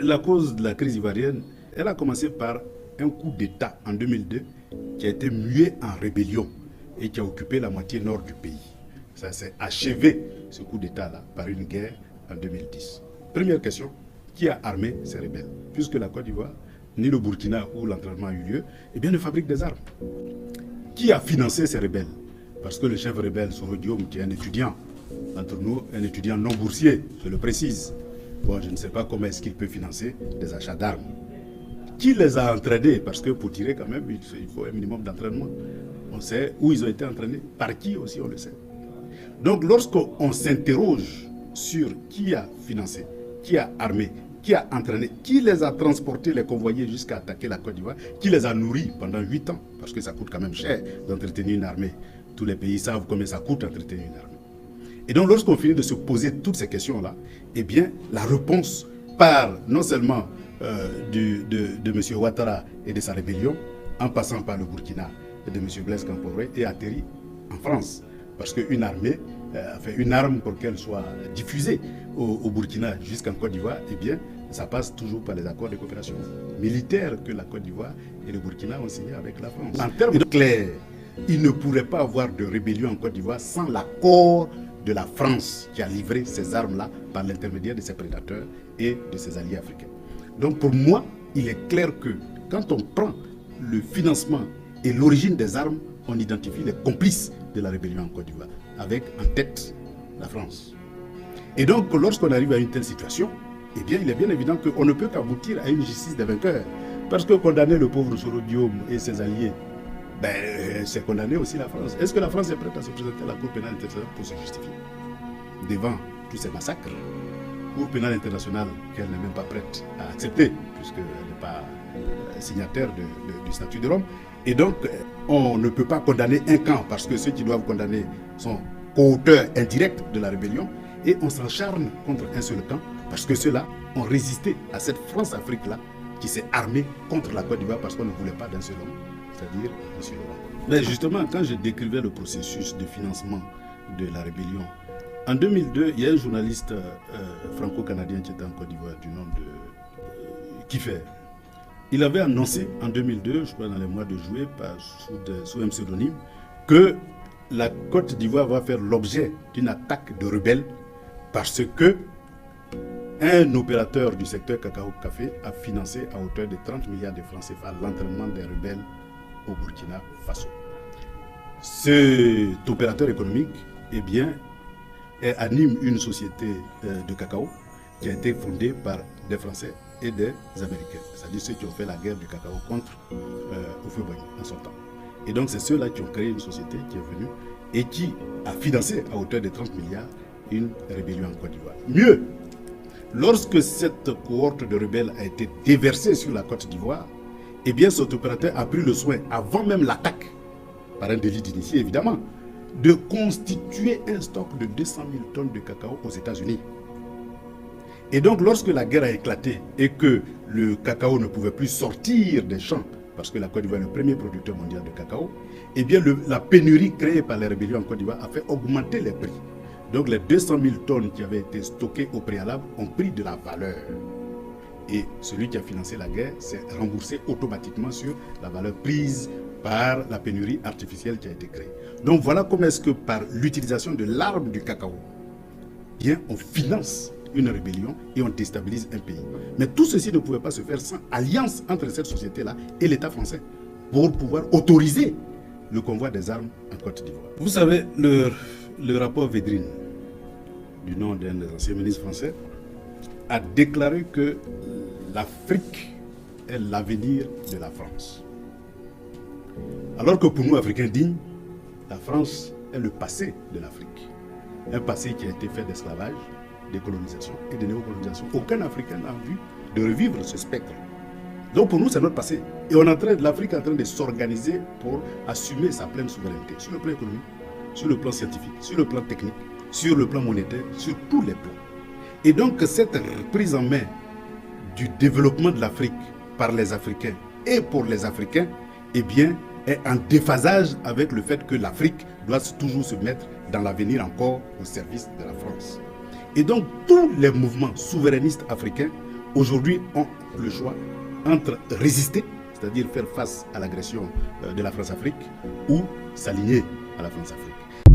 La cause de la crise ivoirienne, elle a commencé par un coup d'État en 2002 qui a été mué en rébellion et qui a occupé la moitié nord du pays. Ça s'est achevé, ce coup d'État-là, par une guerre en 2010. Première question, qui a armé ces rebelles? Puisque la Côte d'Ivoire, ni le Burkina où l'entraînement a eu lieu, eh bien, ne fabrique des armes. Qui a financé ces rebelles? Parce que le chef rebelle, Soro Diom, qui est un étudiant, entre nous, un étudiant non boursier, je le précise. Bon, je ne sais pas comment est-ce qu'il peut financer des achats d'armes. Qui les a entraînés? Parce que pour tirer quand même, il faut un minimum d'entraînement. On sait où ils ont été entraînés, par qui aussi on le sait. Donc lorsqu'on s'interroge sur qui a financé, qui a armé, qui a entraîné, qui les a transportés, les convoyés jusqu'à attaquer la Côte d'Ivoire, qui les a nourris pendant 8 ans, parce que ça coûte quand même cher d'entretenir une armée. Tous les pays savent combien ça coûte d'entretenir une armée. Et donc lorsqu'on finit de se poser toutes ces questions-là, eh bien la réponse part non seulement de M. Ouattara et de sa rébellion, en passant par le Burkina et de M. Blaise Compaoré, et atterrit en France. Parce qu'une armée, une arme pour qu'elle soit diffusée au Burkina jusqu'en Côte d'Ivoire, eh bien, ça passe toujours par les accords de coopération militaire que la Côte d'Ivoire et le Burkina ont signé avec la France. En termes clairs, il ne pourrait pas avoir de rébellion en Côte d'Ivoire sans l'accord de la France qui a livré ces armes-là par l'intermédiaire de ses prédateurs et de ses alliés africains. Donc pour moi, il est clair que quand on prend le financement et l'origine des armes, on identifie les complices de la rébellion en Côte d'Ivoire, avec en tête la France. Et donc lorsqu'on arrive à une telle situation, eh bien il est bien évident qu'on ne peut qu'aboutir à une justice des vainqueurs. Parce que condamner le pauvre Soro Diom et ses alliés, c'est condamner aussi la France. Est-ce que la France est prête à se présenter à la Cour pénale internationale pour se justifier devant tous ces massacres? Cour pénale internationale qu'elle n'est même pas prête à accepter, puisqu'elle n'est pas signataire du statut de Rome. Et donc, on ne peut pas condamner un camp, parce que ceux qui doivent condamner sont co-auteurs indirects de la rébellion, et on s'encharne contre un seul camp, parce que ceux-là ont résisté à cette France-Afrique-là, qui s'est armée contre la Côte d'Ivoire parce qu'on ne voulait pas d'un seul homme, c'est-à-dire M. Laurent. Mais justement, quand je décrivais le processus de financement de la rébellion, en 2002, il y a un journaliste franco-canadien qui était en Côte d'Ivoire du nom de Kiffer. Il avait annoncé en 2002, je crois dans les mois de juillet, sous un pseudonyme, que la Côte d'Ivoire va faire l'objet d'une attaque de rebelles parce que un opérateur du secteur cacao-café a financé à hauteur de 30 milliards de francs CFA l'entraînement des rebelles au Burkina Faso. Cet opérateur économique, eh bien, anime une société de cacao qui a été fondée par des Français et des Américains, c'est-à-dire ceux qui ont fait la guerre du cacao contre Houphouët-Boigny en son temps. Et donc c'est ceux-là qui ont créé une société qui est venue et qui a financé à hauteur de 30 milliards une rébellion en Côte d'Ivoire. Mieux, lorsque cette cohorte de rebelles a été déversée sur la Côte d'Ivoire, eh bien cet opérateur a pris le soin, avant même l'attaque, par un délit d'initié évidemment, de constituer un stock de 200 000 tonnes de cacao aux États-Unis. Et donc lorsque la guerre a éclaté et que le cacao ne pouvait plus sortir des champs, parce que la Côte d'Ivoire est le premier producteur mondial de cacao, eh bien la pénurie créée par les rébellions en Côte d'Ivoire a fait augmenter les prix. Donc les 200 000 tonnes qui avaient été stockées au préalable ont pris de la valeur. Et celui qui a financé la guerre s'est remboursé automatiquement sur la valeur prise par la pénurie artificielle qui a été créée. Donc voilà comment est-ce que par l'utilisation de l'arme du cacao, bien on finance une rébellion et on déstabilise un pays. Mais tout ceci ne pouvait pas se faire sans alliance entre cette société-là et l'État français pour pouvoir autoriser le convoi des armes en Côte d'Ivoire. Vous savez, le rapport Védrine, du nom d'un des anciens ministres français, a déclaré que l'Afrique est l'avenir de la France. Alors que pour nous, Africains dignes, la France est le passé de l'Afrique. Un passé qui a été fait d'esclavage, de colonisation et de néocolonisation. Aucun Africain n'a envie de revivre ce spectre. Donc pour nous, c'est notre passé. Et l'Afrique est en train de s'organiser pour assumer sa pleine souveraineté sur le plan économique, sur le plan scientifique, sur le plan technique, sur le plan monétaire, sur tous les plans. Et donc cette prise en main du développement de l'Afrique par les Africains et pour les Africains, eh bien, est en déphasage avec le fait que l'Afrique doit toujours se mettre dans l'avenir encore au service de la France. Et donc tous les mouvements souverainistes africains aujourd'hui ont le choix entre résister, c'est-à-dire faire face à l'agression de la France-Afrique, ou s'aligner à la France-Afrique.